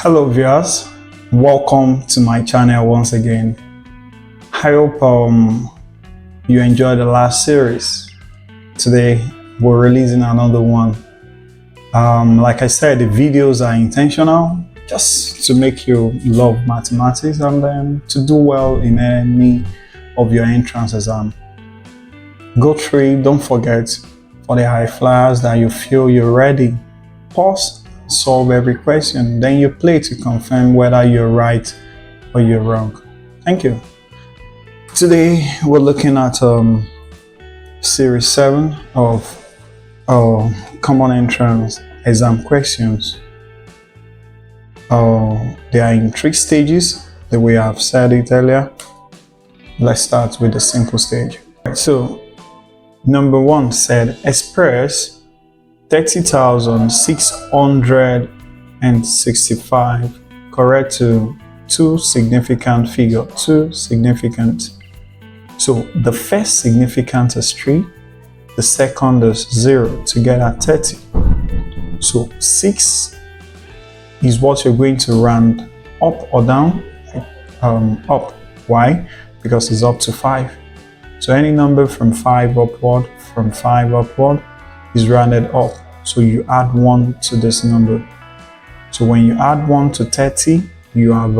Hello viewers, welcome to my channel once again. I hope you enjoyed the last series. Today we're releasing another one. Like I said, the videos are intentional just to make you love mathematics and then to do well in any of your entrance exam. Go through it. Don't forget, for the high flyers that you feel you're ready, pause, solve every question, then you play to confirm whether you're right or you're wrong. Thank you. Today we're looking at series 7 of common entrance exam questions. They are in 3 stages, the way I've said it earlier. Let's start with the simple stage. So number 1 said express 30,665 correct to two significant figure. So the first significant is 3, the second is 0 to get at 30. So 6 is what you're going to round up or down. Up. Why? Because it's up to 5. So any number from 5 upward is rounded up. So you add 1 to this number. So when you add 1 to 30, you have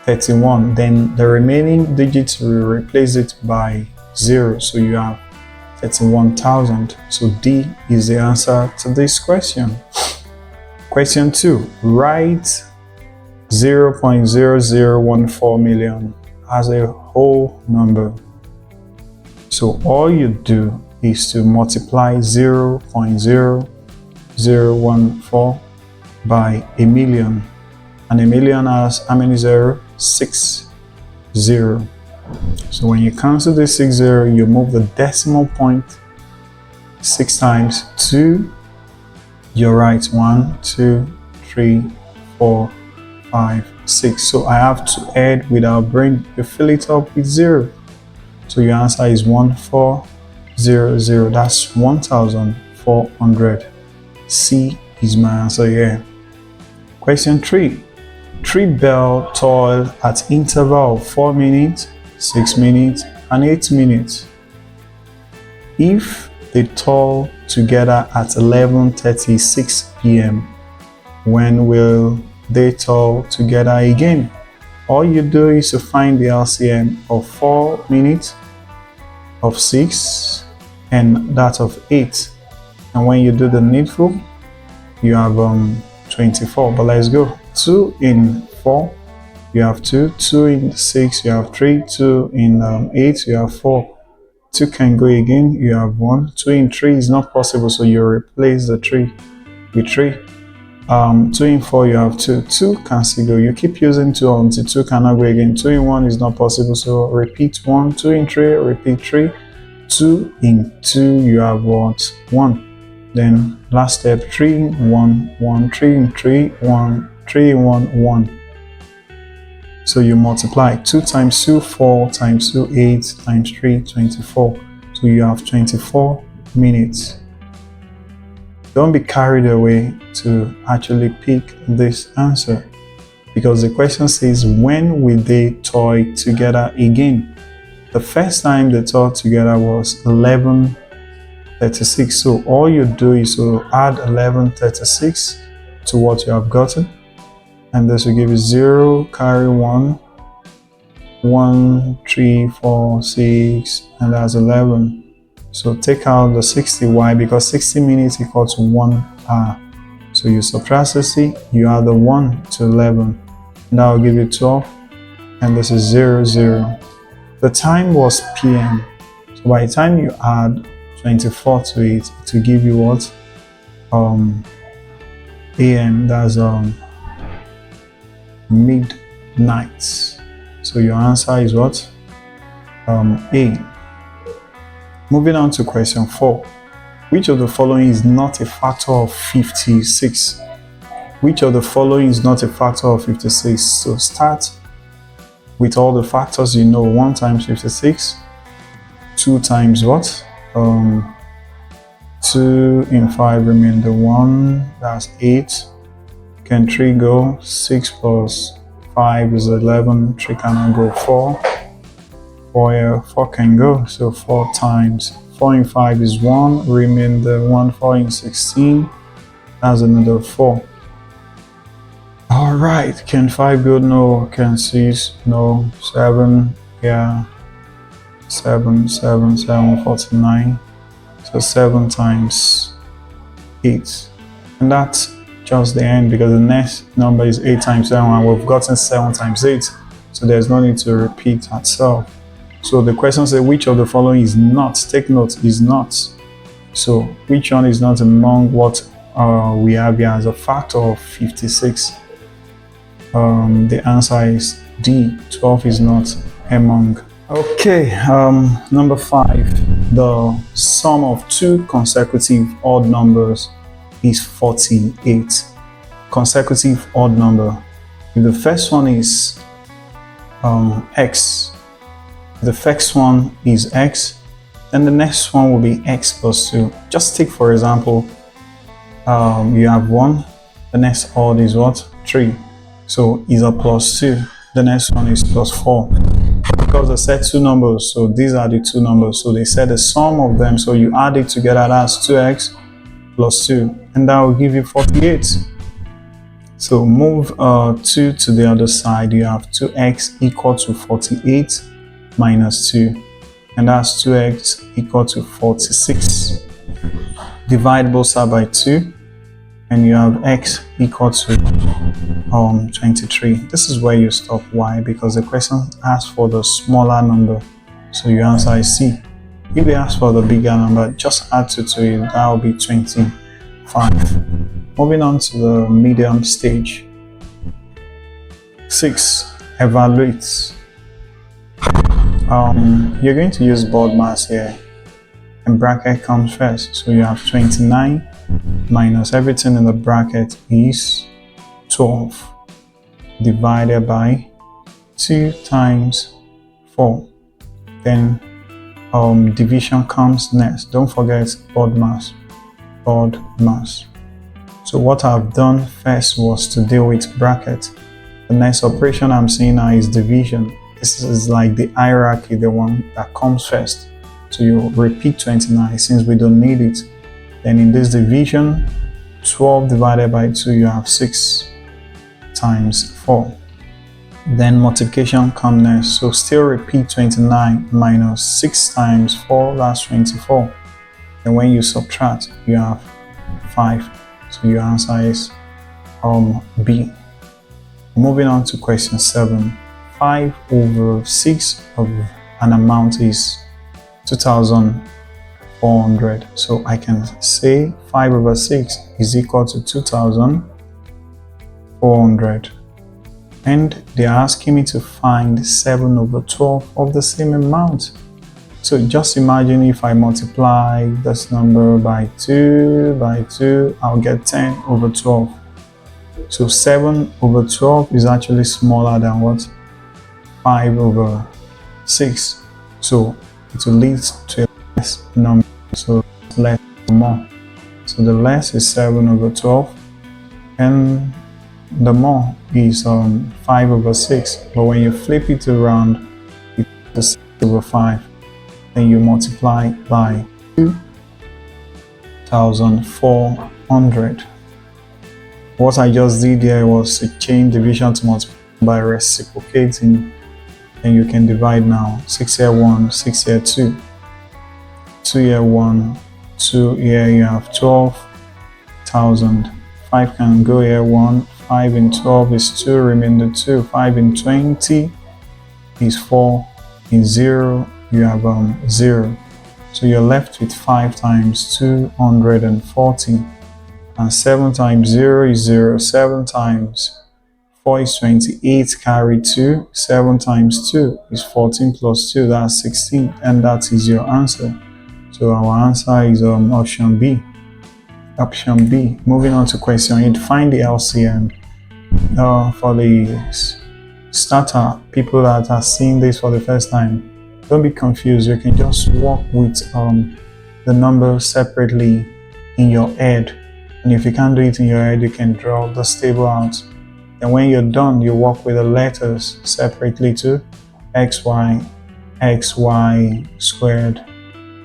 31. Then the remaining digits will replace it by 0. So you have 31,000. So D is the answer to this question. Question 2. Write 0.0014 million as a whole number. So all you do is to multiply 0.0014 by a million. And a million has how many zeros? 6 0. So when you cancel the 6 0, you move the decimal point 6 times 2. You're right. 1, 2, 3, 4, 5, 6. So I have to add without brain. You fill it up with 0. So your answer is 1400. That's 1,400. C is my answer here. Question 3. 3 bell toll at interval of 4 minutes, 6 minutes, and 8 minutes. If they toll together at 11:36 p.m., when will they toll together again? All you do is to find the LCM of 4 minutes, of 6, and that of 8. And when you do the needful, you have 24. But let's go. 2 in 4, you have 2. 2 in 6, you have 3. 2 in 8, you have 4. 2 can go again, you have 1. 2 in 3 is not possible, so you replace the 3 with 3. 2 in 4, you have 2. 2 can still go. You keep using 2 until 2 cannot go again. 2 in 1 is not possible, so repeat 1. 2 in 3, repeat 3. 2 in 2, you have what? 1. Then last step, 3 in 1, 1, 3 in 3, 1, 3 in 1, 1. So you multiply 2 times 2, 4 times 2, 8 times 3, 24. So you have 24 minutes. Don't be carried away to actually pick this answer, because the question says, when will they toy together again? The first time they toyed together was 11:36. So all you do is to add 11:36 to what you have gotten, and this will give you 0, carry 1, 1, 3, 4, 6, and that's 11. So take out the 60. Why? Because 60 minutes equals to 1 hour. So you subtract 60, you add the 1 to 11. That will give you 12, and this is 0, 0. The time was PM. So by the time you add 24 to it, it will give you what? AM. That's midnight. So your answer is what? A. Moving on to question 4. Which of the following is not a factor of 56? Which of the following is not a factor of 56? So start with all the factors you know. 1 times 56. 2 times what? 2 in 5 remain the 1. That's 8. Can 3 go? 6 plus 5 is 11. 3 cannot go. 4. 4 here. 4 can go. So 4 times 4 in 5 is 1. Remain the 1. 4 in 16. That's another 4. Alright. Can 5 go? No. Can 6? No. 7. Yeah. 7, 49. So 7 times 8. And that's just the end, because the next number is 8 times 7 and we've gotten 7 times 8. So there's no need to repeat itself. So the question says, which of the following is not? Take note, is not. So which one is not among what we have here as a factor of 56? The answer is D. 12 is not among. Okay, number 5. The sum of two consecutive odd numbers is 48. Consecutive odd number. If the first one is x, the first one is x, then the next one will be x plus 2. Just take for example, you have 1, the next odd is what? 3. So is a plus 2. The next one is plus 4. Because they said two numbers, so these are the two numbers. So they said the sum of them, so you add it together, that's 2x plus 2, and that will give you 48. So move 2 to the other side, you have 2x equal to 48 minus 2, and that's 2x equal to 46. Divide both sides by 2, and you have x equal to 23. This is where you stop. Why? Because the question asks for the smaller number, so your answer is C. If they ask for the bigger number, just add 2 to it, that will be 25. Moving on to the medium stage. 6. Evaluate. You're going to use board mass here, and bracket comes first, so you have 29 minus everything in the bracket is 12 divided by 2 times 4. Then division comes next. Don't forget board mass. So what I've done first was to deal with bracket. The next operation I'm seeing now is division. This is like the hierarchy, the one that comes first. So you repeat 29 since we don't need it. Then in this division, 12 divided by 2, you have 6 times 4. Then multiplication comes next. So still repeat 29 minus 6 times 4, that's 24. And when you subtract, you have 5. So your answer is B. Moving on to question 7. 5 over 6 of an amount is 2,400. So I can say 5 over 6 is equal to 2,400. And they're asking me to find 7 over 12 of the same amount. So just imagine if I multiply this number by 2, I'll get 10 over 12. So 7 over 12 is actually smaller than what? 5 over 6. So it will lead to a less number, so less or more. So the less is 7 over 12, and the more is 5 over 6. But when you flip it around, it's 6 over 5. Then you multiply by 2,400. What I just did here was to change division to multiply by reciprocating, and you can divide now. 6 here 1, 6 here 2, 2 here 1, 2 here, you have 12,000. 5 can go here 1, 5 in 12 is 2, remainder 2, 5 in 20 is 4, in 0 you have 0. So you're left with 5 times 240, and 7 times 0 is 0, 7 times 4 is 28, carry 2, 7 times 2 is 14 plus 2, that's 16, and that is your answer. So our answer is option B. Option B. Moving on to question 8, find the LCM. For the starter, people that are seeing this for the first time, don't be confused. You can just work with the numbers separately in your head. And if you can't do it in your head, you can draw this table out. And when you're done, you work with the letters separately too. xy, xy squared,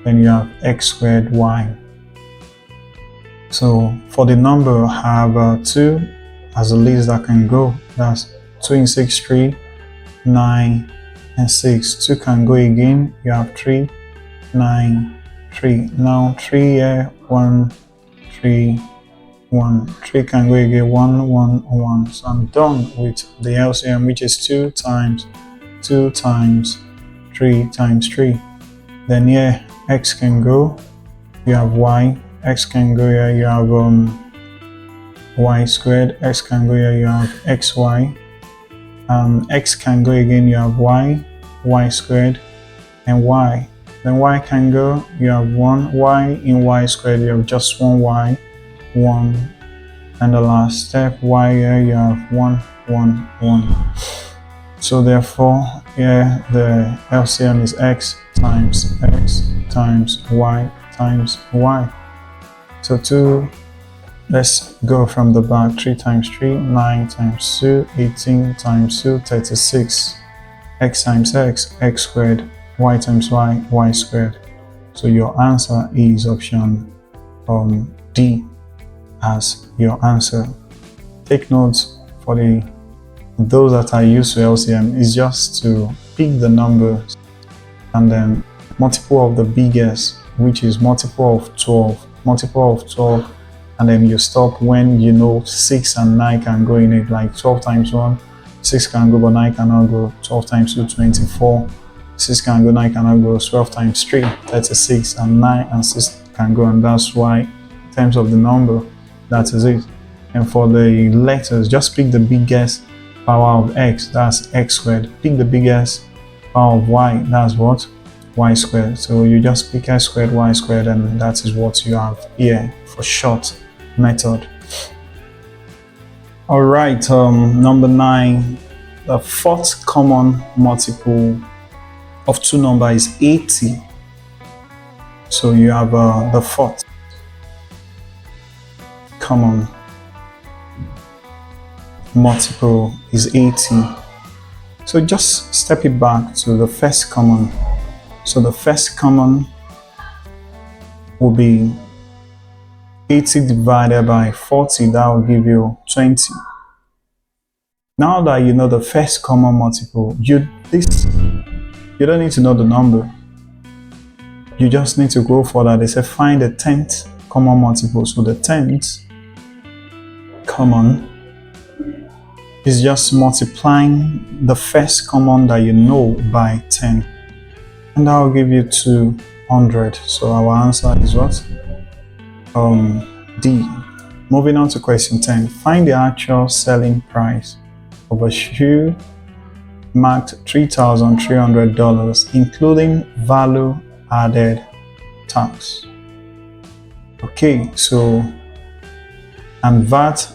then you have x squared y. So for the number, I have 2 as the least that can go. That's 2 in 6, 3, 9, and 6. 2 can go again. You have 3, 9, 3. Now 3 here, 1, 3, 1. 3 can go again, 1, 1, 1. So I'm done with the LCM, which is 2 times 2 times 3 times 3. Then here, x can go. You have y. X can go here. You have y squared. X can go here. You have xy. X can go again. You have y, y squared, and y. Then y can go. You have 1 y in y squared. You have just 1 y, 1. And the last step, y here, you have 1, 1, 1. So therefore, here the LCM is x times y times y. So let's go from the back. 3 times 3, 9 times 2, 18 times 2, 36. X times x, x squared. Y times y, y squared. So your answer is option D as your answer. Take notes for those that are used to LCM is just to pick the numbers and then multiple of the biggest, which is multiple of 12, and then you stop when you know 6 and 9 can go in it, like 12 times 1, 6 can go but 9 cannot go. 12 times 2, 24, 6 can go, 9 cannot go. 12 times 3, 36, and 9 and 6 can go, and that's why in terms of the number, that is it. And for the letters, just pick the biggest power of x, that's x squared. Pick the biggest power of y, that's what? Y squared. So you just pick x squared, y squared, and that is what you have here for short method. All right, number 9, the fourth common multiple of 2 numbers is 80. So you have the fourth common multiple is 80. So just step it back to the first common. So the first common will be 80 divided by 40. That will give you 20. Now that you know the first common multiple, you don't need to know the number. You just need to go further. They say find the 10th common multiple. So the 10th common is just multiplying the first common that you know by 10, and that will give you 200. So our answer is what? D. Moving on to question 10. Find the actual selling price of a shoe marked $3,300, including value added tax. Okay, so and VAT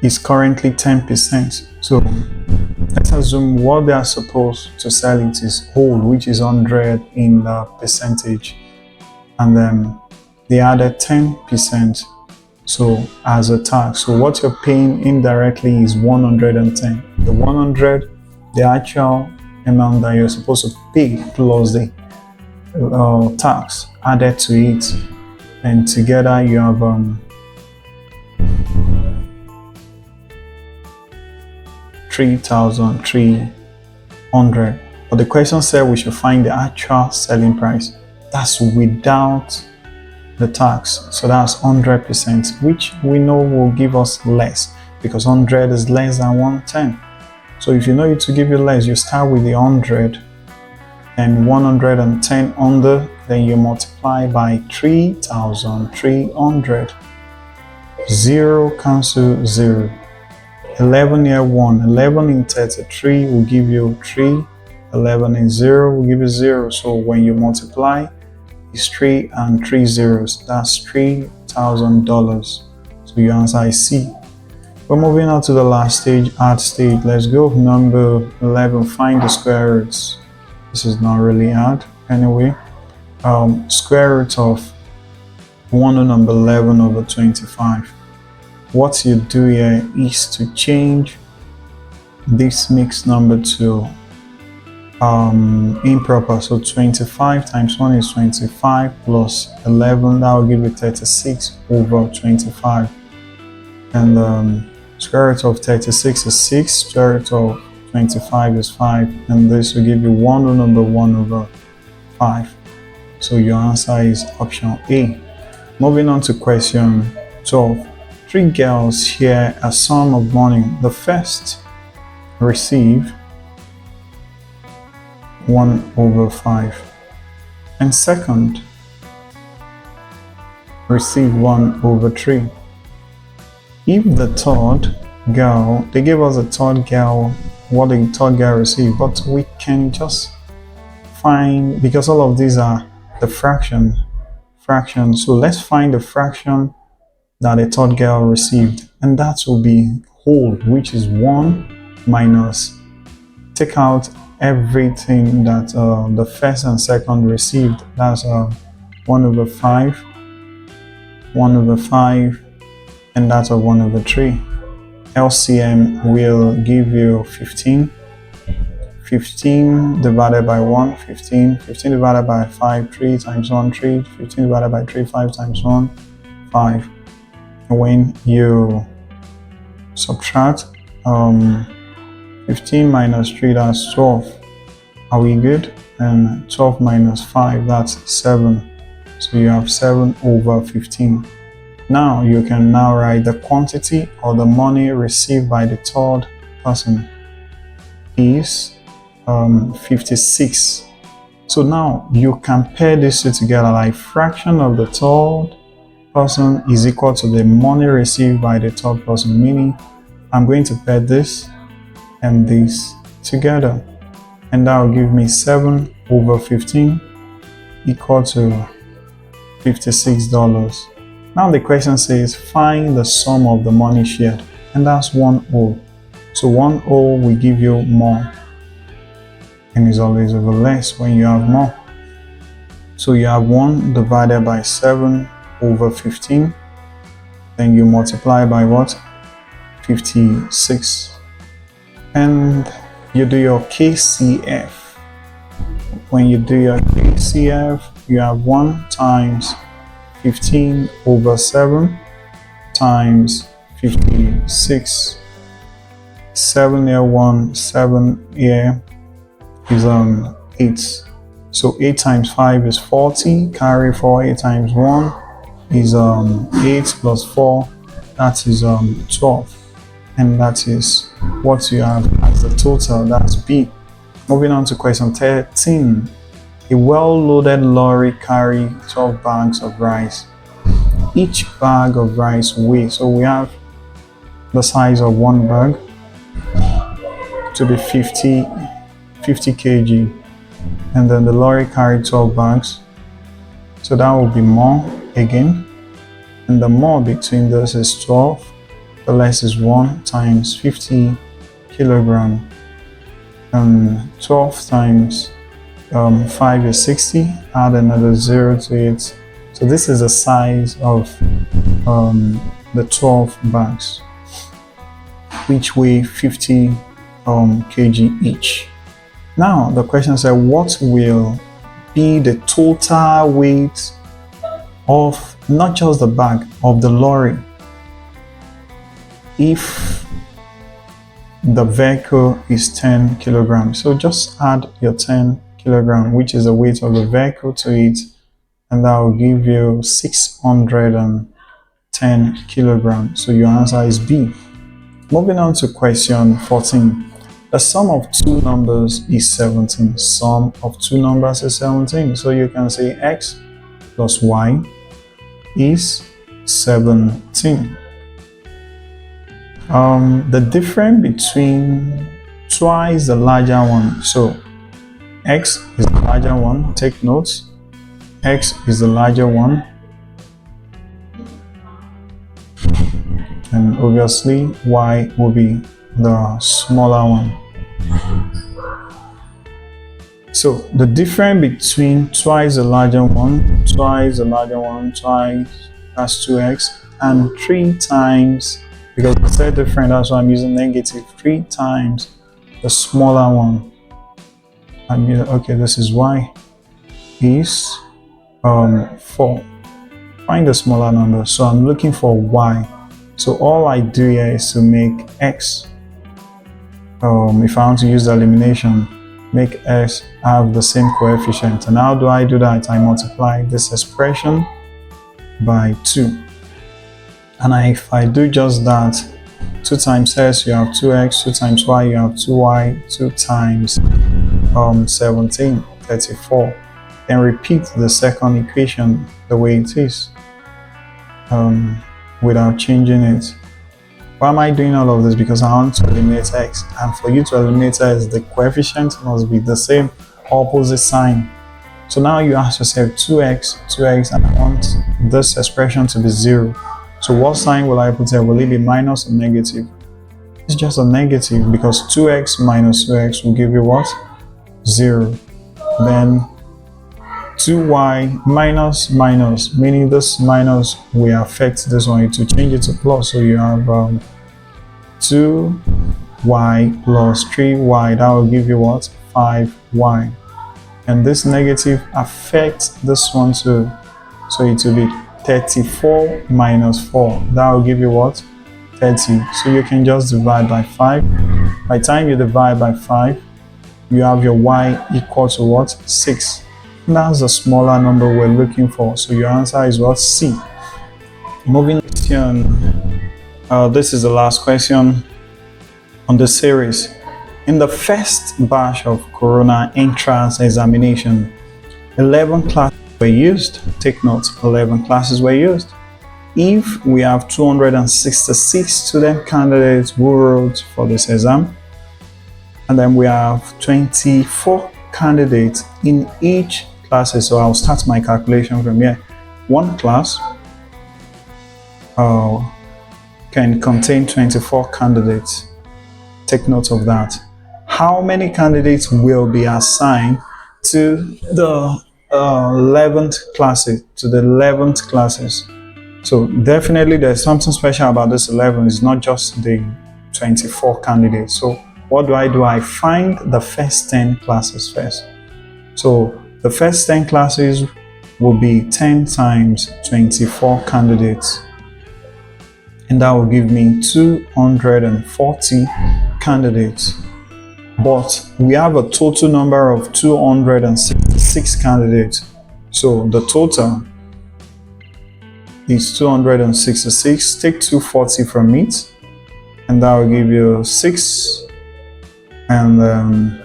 is currently 10%. So let's assume what they are supposed to sell it is whole, which is 100 in the percentage, and then they added 10%. So as a tax, so what you're paying indirectly is 110. The 100, the actual amount that you're supposed to pay plus the tax added to it, and together you have $3,300. But the question said we should find the actual selling price. That's without the tax. So that's 100%, which we know will give us less because 100 is less than 110. So if you know it to give you less, you start with the 100 and 110 under, then you multiply by 3,300. 0 cancel 0. 11 here 1. 11 in 33 will give you 3. 11 in 0 will give you 0. So when you multiply, it's 3 and 3 zeros. That's $3,000. So your answer is C. We're moving on to the last stage, add stage. Let's go number 11. Find the square roots. This is not really hard anyway. Square root of 1 whole number 11 over 25. What you do here is to change this mixed number to improper. So 25 times 1 is 25 plus 11, that will give you 36 over 25. And square root of 36 is 6, square root of 25 is 5, and this will give you 1 whole number 1 over 5. So your answer is option A. Moving on to question 12. 3 girls share a sum of money. The first receive 1 over 5, and second receive 1 over 3. If the third girl, they gave us a third girl, what the third girl received, but we can just find, because all of these are the fraction, so let's find the fraction that the third girl received, and that will be whole, which is 1 minus, take out everything that the first and second received, that's 1 over 5, 1 over 5, and that's 1 over 3. LCM will give you 15. 15 divided by 1, 15. 15 divided by 5, 3 times 1, 3. 15 divided by 3, 5 times 1, 5. When you subtract 15 minus 3, that's 12. Are we good? And 12 minus 5, that's 7. So you have 7 over 15. Now you can now write the quantity or the money received by the third person is 56. So now you can pair these two together, like fraction of the third person is equal to the money received by the third person, meaning I'm going to pair this and this together, and that will give me 7 over 15 equal to $56. Now the question says find the sum of the money shared, and that's 1 whole. So 1 whole will give you more, and is always over less when you have more. So you have 1 divided by 7 over 15, then you multiply by what? 56, and you do your KCF. When you do your KCF, you have 1 times 15 over 7 times 56. 7 here, 1, 7 here is 8. So 8 times 5 is 40, carry 4, 8 times 1 is 8 plus 4, that is 12. And that is what you have as the total, that's B. Moving on to question 13. A well-loaded lorry carries 12 bags of rice. Each bag of rice weighs, so we have the size of one bag to be 50 kg, and then the lorry carried 12 bags, so that will be more again, and the more between this is 12, the less is 1 times 50 kilogram, and 12 times 5 is 60, add another 0 to it. So this is the size of the 12 bags, which weigh 50 kg each. Now the question said, what will be the total weight of not just the bag, of the lorry, if the vehicle is 10 kilograms? So just add your 10 kilogram, which is the weight of the vehicle, to it, and that will give you 610 kilograms. So your answer is B. Moving on to question 14. The sum of two numbers is 17. Sum of two numbers is 17. So you can say x plus y is 17. The difference between twice the larger one. So x is the larger one. Take notes. X is the larger one. And obviously y will be the smaller one. So the difference between twice the larger one, twice the larger one, twice, that's 2x, and 3 times, because it's a different, that's why I'm using negative, 3 times the smaller one. Okay, this is y, is 4. Find the smaller number. So I'm looking for y. So all I do here is to make x. If I want to use the elimination, make x have the same coefficient. And how do I do that? I multiply this expression by 2. And if I do just that, 2 times s, you have 2x, 2 times y, you have 2y, 2 times 17, 34. Then repeat the second equation the way it is, without changing it. Why am I doing all of this? Because I want to eliminate x, and for you to eliminate x, the coefficient must be the same, opposite sign. So now you ask yourself 2x, and I want this expression to be 0. So what sign will I put here? Will it be minus or negative? It's just a negative, because 2x minus 2x will give you what? 0. Then 2y minus minus, meaning this minus will affect this one to change it to plus. So you have 2y plus 3y, that will give you what? 5y. And this negative affects this one too. So it will be 34 minus 4, that will give you what? 30. So you can just divide by 5. By the time you divide by 5, you have your y equal to what? 6. And that's the smaller number we're looking for. So your answer is what? C. Moving on. This is the last question on the series. In the first batch of Corona entrance examination, 11 classes were used. Take note, 11 classes were used. If we have 266 student candidates who wrote for this exam, and then we have 24 candidates in each class, so I'll start my calculation from here. One class can contain 24 candidates. Take note of that. How many candidates will be assigned to the 11th classes? So definitely there's something special about this 11. It's not just the 24 candidates. So what do? I find the first 10 classes first. So the first 10 classes will be 10 times 24 candidates. And that will give me 240 candidates. But we have a total number of 266 candidates. So the total is 266. Take 240 from it, and that will give you 6 and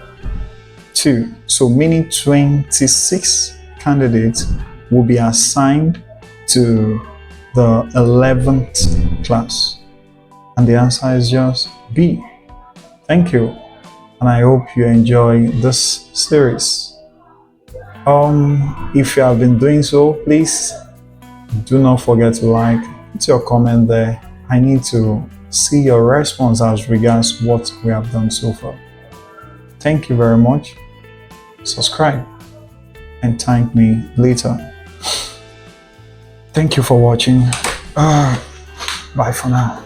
2. So meaning 26 candidates will be assigned to the 11th class. And the answer is just B. Thank you. And I hope you enjoy this series. If you have been doing so, please do not forget to like, put your comment there. I need to see your response as regards what we have done so far. Thank you very much. Subscribe and thank me later. Thank you for watching. Bye for now.